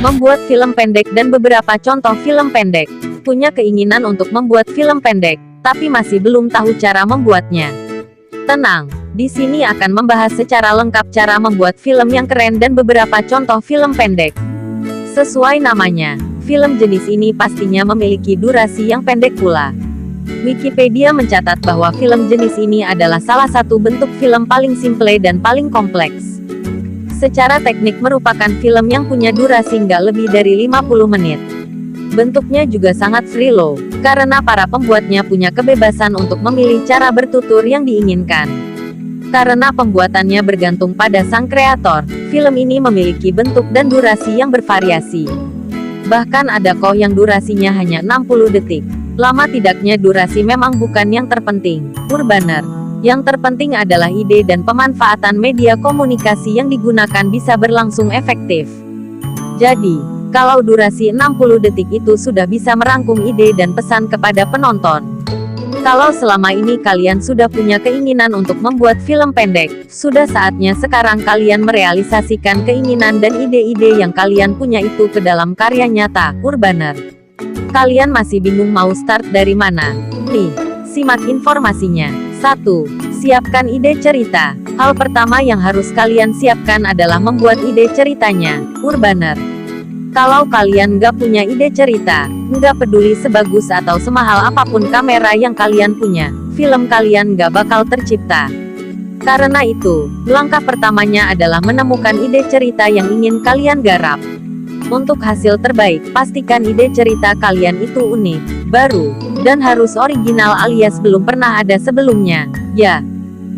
Membuat film pendek dan beberapa contoh film pendek. Punya keinginan untuk membuat film pendek, tapi masih belum tahu cara membuatnya. Tenang, di sini akan membahas secara lengkap cara membuat film yang keren dan beberapa contoh film pendek. Sesuai namanya, film jenis ini pastinya memiliki durasi yang pendek pula. Wikipedia mencatat bahwa film jenis ini adalah salah satu bentuk film paling simple dan paling kompleks. Secara teknik merupakan film yang punya durasi nggak lebih dari 50 menit. Bentuknya juga sangat free low, karena para pembuatnya punya kebebasan untuk memilih cara bertutur yang diinginkan. Karena pembuatannya bergantung pada sang kreator, film ini memiliki bentuk dan durasi yang bervariasi. Bahkan ada kok yang durasinya hanya 60 detik. Lama tidaknya durasi memang bukan yang terpenting, Urbaner. Yang terpenting adalah ide dan pemanfaatan media komunikasi yang digunakan bisa berlangsung efektif. Jadi, kalau durasi 60 detik itu sudah bisa merangkum ide dan pesan kepada penonton. Kalau selama ini kalian sudah punya keinginan untuk membuat film pendek, sudah saatnya sekarang kalian merealisasikan keinginan dan ide-ide yang kalian punya itu ke dalam karya nyata, Urbaner. Kalian masih bingung mau start dari mana? Nih, simak informasinya. 1. Siapkan ide cerita. Hal pertama yang harus kalian siapkan adalah membuat ide ceritanya, Urbaner. Kalau kalian nggak punya ide cerita, nggak peduli sebagus atau semahal apapun kamera yang kalian punya, film kalian nggak bakal tercipta. Karena itu, langkah pertamanya adalah menemukan ide cerita yang ingin kalian garap. Untuk hasil terbaik, pastikan ide cerita kalian itu unik, baru, dan harus original alias belum pernah ada sebelumnya, ya.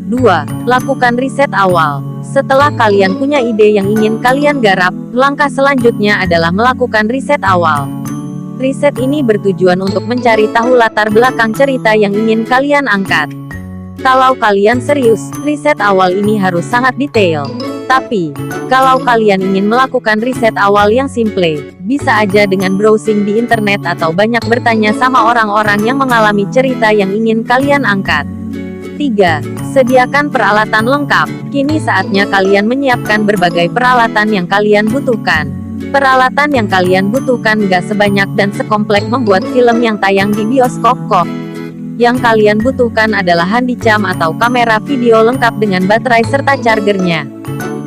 2. Lakukan riset awal. Setelah kalian punya ide yang ingin kalian garap, langkah selanjutnya adalah melakukan riset awal. Riset ini bertujuan untuk mencari tahu latar belakang cerita yang ingin kalian angkat. Kalau kalian serius, riset awal ini harus sangat detail. Tapi, kalau kalian ingin melakukan riset awal yang simple, bisa aja dengan browsing di internet atau banyak bertanya sama orang-orang yang mengalami cerita yang ingin kalian angkat. 3. Sediakan peralatan lengkap. Kini saatnya kalian menyiapkan berbagai peralatan yang kalian butuhkan. Peralatan yang kalian butuhkan gak sebanyak dan sekompleks membuat film yang tayang di bioskop kok. Yang kalian butuhkan adalah handycam atau kamera video lengkap dengan baterai serta chargernya.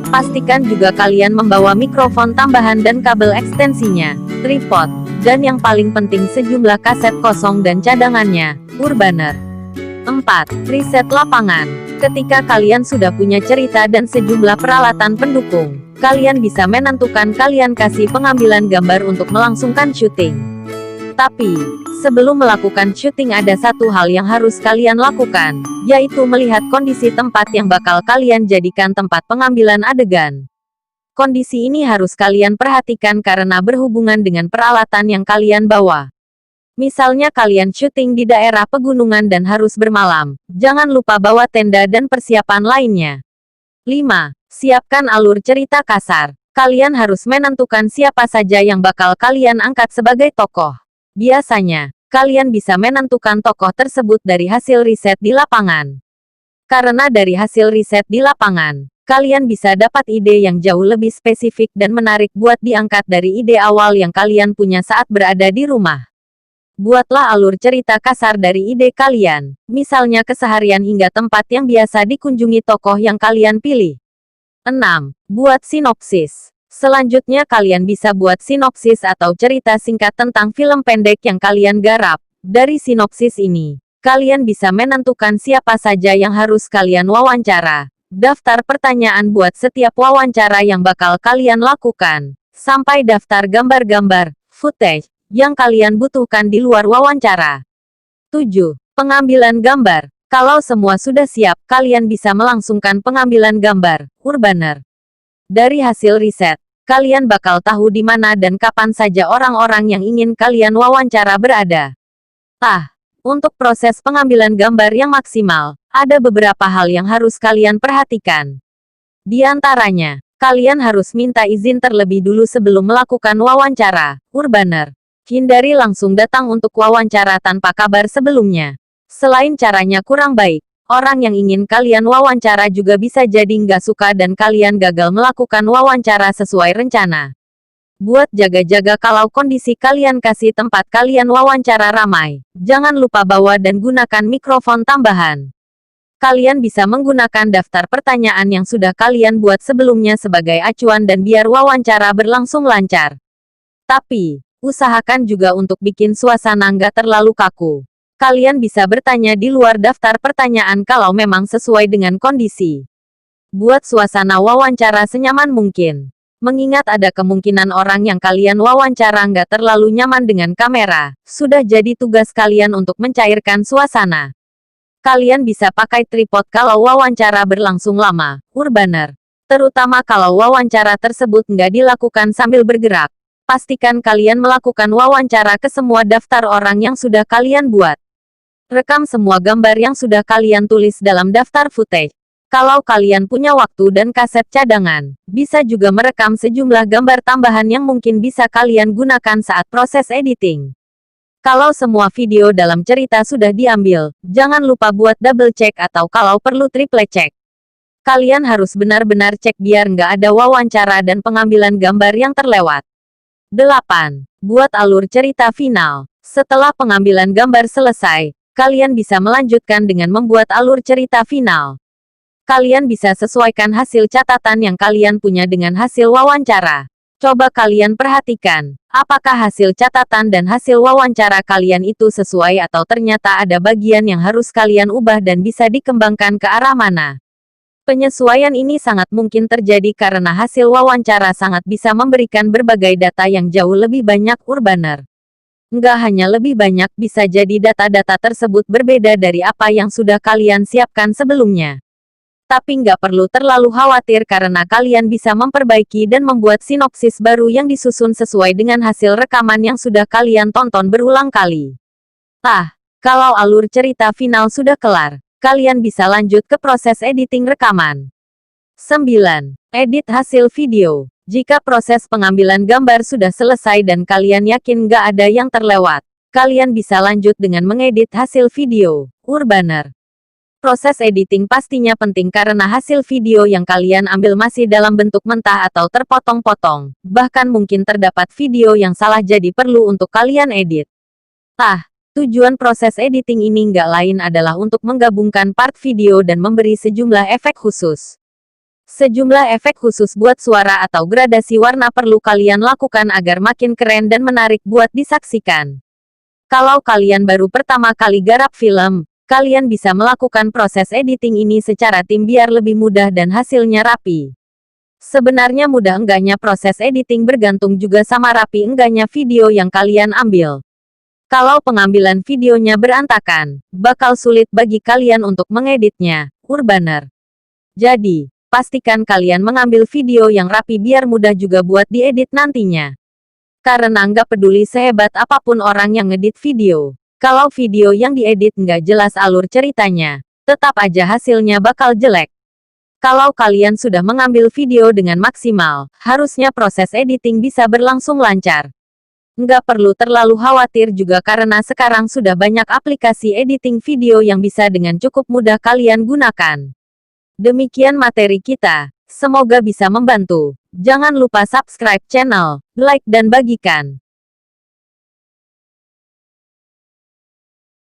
Pastikan juga kalian membawa mikrofon tambahan dan kabel ekstensinya, tripod, dan yang paling penting sejumlah kaset kosong dan cadangannya, Urbaner. 4. Riset lapangan. Ketika kalian sudah punya cerita dan sejumlah peralatan pendukung, kalian bisa menentukan kalian kasih pengambilan gambar untuk melangsungkan syuting. Tapi, sebelum melakukan syuting ada satu hal yang harus kalian lakukan, yaitu melihat kondisi tempat yang bakal kalian jadikan tempat pengambilan adegan. Kondisi ini harus kalian perhatikan karena berhubungan dengan peralatan yang kalian bawa. Misalnya kalian syuting di daerah pegunungan dan harus bermalam, jangan lupa bawa tenda dan persiapan lainnya. 5. Siapkan alur cerita kasar. Kalian harus menentukan siapa saja yang bakal kalian angkat sebagai tokoh. Biasanya, kalian bisa menentukan tokoh tersebut dari hasil riset di lapangan. Karena dari hasil riset di lapangan, kalian bisa dapat ide yang jauh lebih spesifik dan menarik buat diangkat dari ide awal yang kalian punya saat berada di rumah. Buatlah alur cerita kasar dari ide kalian, misalnya keseharian hingga tempat yang biasa dikunjungi tokoh yang kalian pilih. 6. Buat sinopsis. Selanjutnya kalian bisa buat sinopsis atau cerita singkat tentang film pendek yang kalian garap. Dari sinopsis ini, kalian bisa menentukan siapa saja yang harus kalian wawancara, daftar pertanyaan buat setiap wawancara yang bakal kalian lakukan, sampai daftar gambar-gambar, footage, yang kalian butuhkan di luar wawancara. 7. Pengambilan gambar. Kalau semua sudah siap, kalian bisa melangsungkan pengambilan gambar, Urbaner. Dari hasil riset, kalian bakal tahu di mana dan kapan saja orang-orang yang ingin kalian wawancara berada. Untuk proses pengambilan gambar yang maksimal, ada beberapa hal yang harus kalian perhatikan. Di antaranya, kalian harus minta izin terlebih dulu sebelum melakukan wawancara, Urbaner. Hindari langsung datang untuk wawancara tanpa kabar sebelumnya. Selain caranya kurang baik, orang yang ingin kalian wawancara juga bisa jadi nggak suka dan kalian gagal melakukan wawancara sesuai rencana. Buat jaga-jaga kalau kondisi kalian kasih tempat kalian wawancara ramai. Jangan lupa bawa dan gunakan mikrofon tambahan. Kalian bisa menggunakan daftar pertanyaan yang sudah kalian buat sebelumnya sebagai acuan dan biar wawancara berlangsung lancar. Tapi, usahakan juga untuk bikin suasana nggak terlalu kaku. Kalian bisa bertanya di luar daftar pertanyaan kalau memang sesuai dengan kondisi. Buat suasana wawancara senyaman mungkin. Mengingat ada kemungkinan orang yang kalian wawancara nggak terlalu nyaman dengan kamera, sudah jadi tugas kalian untuk mencairkan suasana. Kalian bisa pakai tripod kalau wawancara berlangsung lama, Urbaner. Terutama kalau wawancara tersebut nggak dilakukan sambil bergerak. Pastikan kalian melakukan wawancara ke semua daftar orang yang sudah kalian buat. Rekam semua gambar yang sudah kalian tulis dalam daftar footage. Kalau kalian punya waktu dan kaset cadangan, bisa juga merekam sejumlah gambar tambahan yang mungkin bisa kalian gunakan saat proses editing. Kalau semua video dalam cerita sudah diambil, jangan lupa buat double check atau kalau perlu triple check. Kalian harus benar-benar cek biar nggak ada wawancara dan pengambilan gambar yang terlewat. 8. Buat alur cerita final. Setelah pengambilan gambar selesai, kalian bisa melanjutkan dengan membuat alur cerita final. Kalian bisa sesuaikan hasil catatan yang kalian punya dengan hasil wawancara. Coba kalian perhatikan, apakah hasil catatan dan hasil wawancara kalian itu sesuai atau ternyata ada bagian yang harus kalian ubah dan bisa dikembangkan ke arah mana. Penyesuaian ini sangat mungkin terjadi karena hasil wawancara sangat bisa memberikan berbagai data yang jauh lebih banyak, Urbaner. Nggak hanya lebih banyak, bisa jadi data-data tersebut berbeda dari apa yang sudah kalian siapkan sebelumnya. Tapi nggak perlu terlalu khawatir karena kalian bisa memperbaiki dan membuat sinopsis baru yang disusun sesuai dengan hasil rekaman yang sudah kalian tonton berulang kali. Kalau alur cerita final sudah kelar, kalian bisa lanjut ke proses editing rekaman. 9. Edit hasil video. Jika proses pengambilan gambar sudah selesai dan kalian yakin nggak ada yang terlewat, kalian bisa lanjut dengan mengedit hasil video, Urbaner. Proses editing pastinya penting karena hasil video yang kalian ambil masih dalam bentuk mentah atau terpotong-potong. Bahkan mungkin terdapat video yang salah jadi perlu untuk kalian edit. Tujuan proses editing ini nggak lain adalah untuk menggabungkan part video dan memberi sejumlah efek khusus. Sejumlah efek khusus buat suara atau gradasi warna perlu kalian lakukan agar makin keren dan menarik buat disaksikan. Kalau kalian baru pertama kali garap film, kalian bisa melakukan proses editing ini secara tim biar lebih mudah dan hasilnya rapi. Sebenarnya mudah enggaknya proses editing bergantung juga sama rapi enggaknya video yang kalian ambil. Kalau pengambilan videonya berantakan, bakal sulit bagi kalian untuk mengeditnya, Urbaner. Jadi, pastikan kalian mengambil video yang rapi biar mudah juga buat diedit nantinya. Karena nggak peduli sehebat apapun orang yang ngedit video. Kalau video yang diedit nggak jelas alur ceritanya, tetap aja hasilnya bakal jelek. Kalau kalian sudah mengambil video dengan maksimal, harusnya proses editing bisa berlangsung lancar. Nggak perlu terlalu khawatir juga karena sekarang sudah banyak aplikasi editing video yang bisa dengan cukup mudah kalian gunakan. Demikian materi kita, semoga bisa membantu. Jangan lupa subscribe channel, like dan bagikan.